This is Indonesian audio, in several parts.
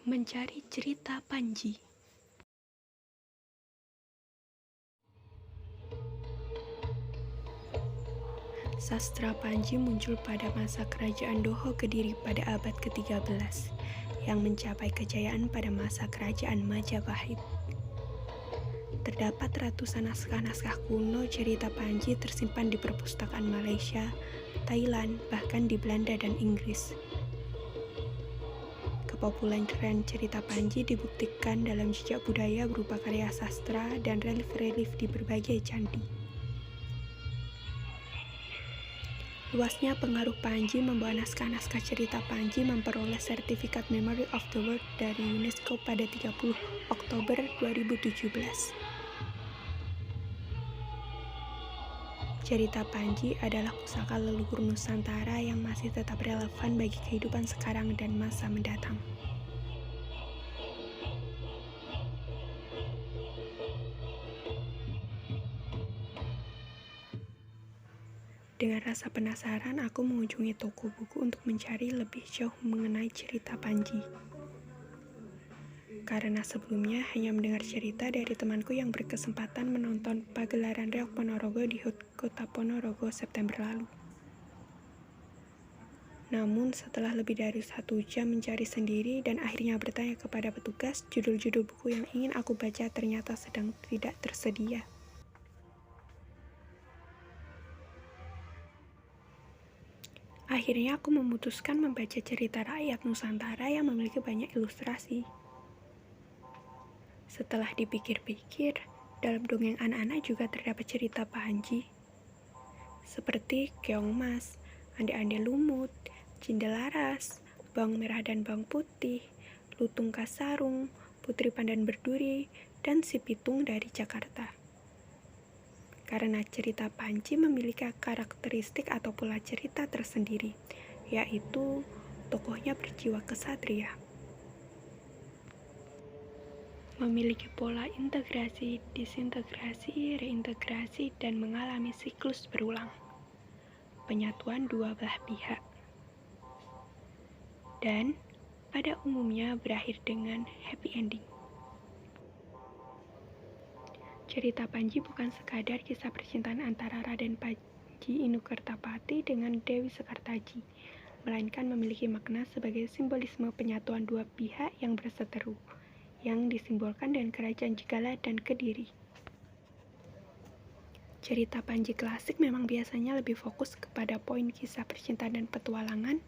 Mencari cerita Panji. Sastra Panji muncul pada masa kerajaan Doho Kediri pada abad ke-13, yang mencapai kejayaan pada masa kerajaan Majapahit. Terdapat ratusan naskah-naskah kuno cerita Panji tersimpan di perpustakaan Malaysia, Thailand, bahkan di Belanda dan Inggris. Kepopuleran cerita Panji dibuktikan dalam jejak budaya berupa karya sastra dan relief-relief di berbagai candi. Luasnya pengaruh Panji membawa naskah-naskah cerita Panji memperoleh sertifikat Memory of the World dari UNESCO pada 30 Oktober 2017. Cerita Panji adalah pusaka leluhur Nusantara yang masih tetap relevan bagi kehidupan sekarang dan masa mendatang. Dengan rasa penasaran, aku mengunjungi toko buku untuk mencari lebih jauh mengenai cerita Panji. Karena sebelumnya hanya mendengar cerita dari temanku yang berkesempatan menonton pagelaran Reok Ponorogo di HUT Kota Ponorogo September lalu. Namun setelah lebih dari 1 jam mencari sendiri dan akhirnya bertanya kepada petugas, judul-judul buku yang ingin aku baca ternyata sedang tidak tersedia. Akhirnya aku memutuskan membaca cerita rakyat Nusantara yang memiliki banyak ilustrasi. Setelah dipikir-pikir, dalam dongeng anak-anak juga terdapat cerita Panji, seperti Keong Mas, Ande-Ande Lumut, Cindelaras, Bawang Merah dan Bawang Putih, Lutung Kasarung, Putri Pandan Berduri, dan Si Pitung dari Jakarta. Karena cerita Panji memiliki karakteristik atau pola cerita tersendiri, yaitu tokohnya berjiwa kesatria. Memiliki pola integrasi, disintegrasi, reintegrasi, dan mengalami siklus berulang. Penyatuan dua belah pihak. Dan pada umumnya berakhir dengan happy ending. Cerita Panji bukan sekadar kisah percintaan antara Raden Panji Inukertapati dengan Dewi Sekartaji, melainkan memiliki makna sebagai simbolisme penyatuan dua pihak yang berseteru, yang disimbolkan dengan kerajaan Jenggala dan Kediri. Cerita Panji klasik memang biasanya lebih fokus kepada poin kisah percintaan dan petualangan,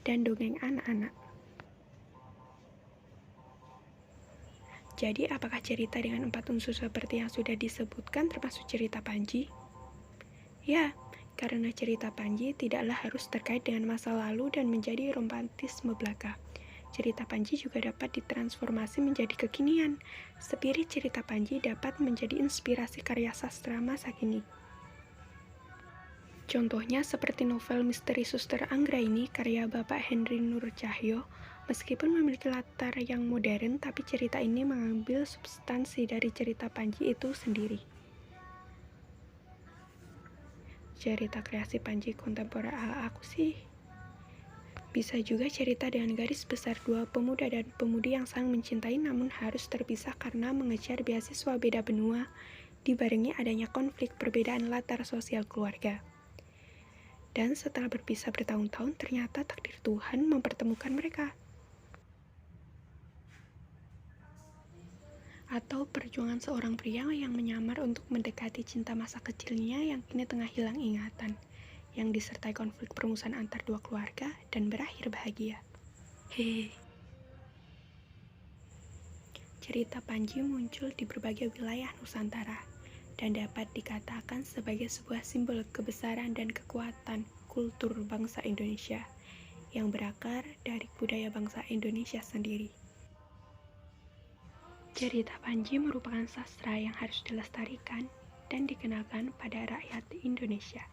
dan dongeng anak-anak. Jadi, apakah cerita dengan 4 unsur seperti yang sudah disebutkan termasuk cerita Panji? Ya, karena cerita Panji tidaklah harus terkait dengan masa lalu dan menjadi romantisme belaka. Cerita Panji juga dapat ditransformasi menjadi kekinian. Spirit cerita Panji dapat menjadi inspirasi karya sastra masa kini. Contohnya seperti novel Misteri Suster Anggraini karya Bapak Henry Nurcahyo. Meskipun memiliki latar yang modern, tapi cerita ini mengambil substansi dari cerita Panji itu sendiri. Cerita kreasi Panji kontemporer ala aku sih bisa juga cerita dengan garis besar dua pemuda dan pemudi yang saling mencintai namun harus terpisah karena mengejar beasiswa beda benua, dibarengi adanya konflik perbedaan latar sosial keluarga. Dan setelah berpisah bertahun-tahun, ternyata takdir Tuhan mempertemukan mereka. Atau perjuangan seorang pria yang menyamar untuk mendekati cinta masa kecilnya yang kini tengah hilang ingatan, yang disertai konflik permusuhan antar dua keluarga dan berakhir bahagia. Hehe. Cerita Panji muncul di berbagai wilayah Nusantara dan dapat dikatakan sebagai sebuah simbol kebesaran dan kekuatan kultur bangsa Indonesia yang berakar dari budaya bangsa Indonesia sendiri. Cerita Panji merupakan sastra yang harus dilestarikan dan dikenalkan pada rakyat Indonesia.